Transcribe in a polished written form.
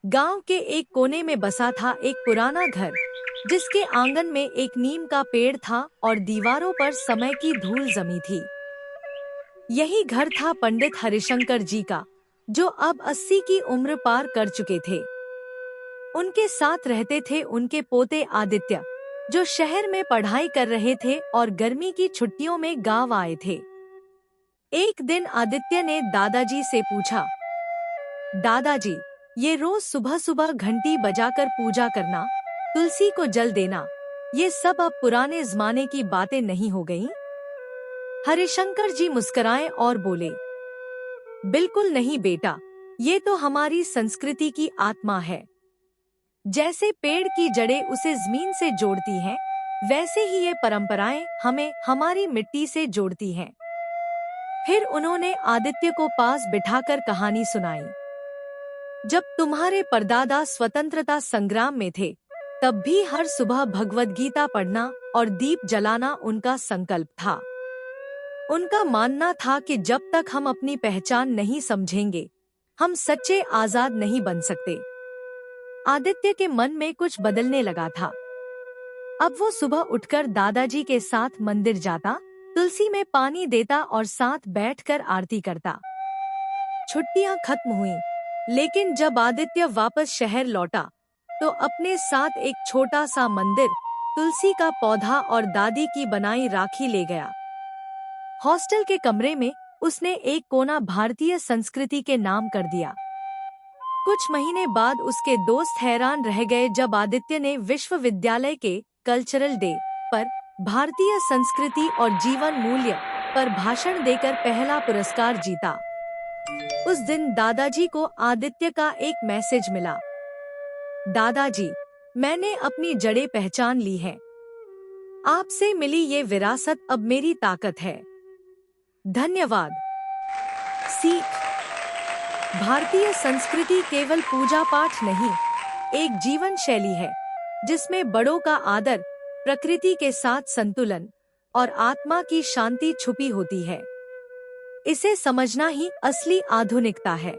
गांव के एक कोने में बसा था एक पुराना घर, जिसके आंगन में एक नीम का पेड़ था और दीवारों पर समय की धूल जमी थी। यही घर था पंडित हरिशंकर जी का, जो अब 80 की उम्र पार कर चुके थे। उनके साथ रहते थे उनके पोते आदित्य, जो शहर में पढ़ाई कर रहे थे और गर्मी की छुट्टियों में गांव आए थे। एक दिन आदित्य ने दादाजी से पूछा, दादाजी, ये रोज सुबह सुबह घंटी बजाकर पूजा करना, तुलसी को जल देना, ये सब अब पुराने जमाने की बातें नहीं हो गईं? हरिशंकर जी मुस्कुराए और बोले, बिल्कुल नहीं बेटा, ये तो हमारी संस्कृति की आत्मा है। जैसे पेड़ की जड़ें उसे जमीन से जोड़ती हैं, वैसे ही ये परंपराएं हमें हमारी मिट्टी से जोड़ती हैं। फिर उन्होंने आदित्य को पास बिठाकर कहानी सुनाई। जब तुम्हारे परदादा स्वतंत्रता संग्राम में थे, तब भी हर सुबह भगवद गीता पढ़ना और दीप जलाना उनका संकल्प था। उनका मानना था कि जब तक हम अपनी पहचान नहीं समझेंगे, हम सच्चे आजाद नहीं बन सकते। आदित्य के मन में कुछ बदलने लगा था। अब वो सुबह उठकर दादाजी के साथ मंदिर जाता, तुलसी में पानी देता और साथ बैठकर आरती करता। छुट्टियां खत्म हुईं, लेकिन जब आदित्य वापस शहर लौटा, तो अपने साथ एक छोटा सा मंदिर, तुलसी का पौधा और दादी की बनाई राखी ले गया। हॉस्टल के कमरे में उसने एक कोना भारतीय संस्कृति के नाम कर दिया। कुछ महीने बाद उसके दोस्त हैरान रह गए जब आदित्य ने विश्वविद्यालय के कल्चरल डे पर भारतीय संस्कृति और जीवन मूल्य पर भाषण देकर पहला पुरस्कार जीता। उस दिन दादाजी को आदित्य का एक मैसेज मिला, दादाजी, मैंने अपनी जड़ें पहचान ली हैं। आपसे मिली ये विरासत अब मेरी ताकत है। धन्यवाद। सीख: भारतीय संस्कृति केवल पूजा पाठ नहीं, एक जीवन शैली है, जिसमें बड़ों का आदर, प्रकृति के साथ संतुलन और आत्मा की शांति छुपी होती है। इसे समझना ही असली आधुनिकता है।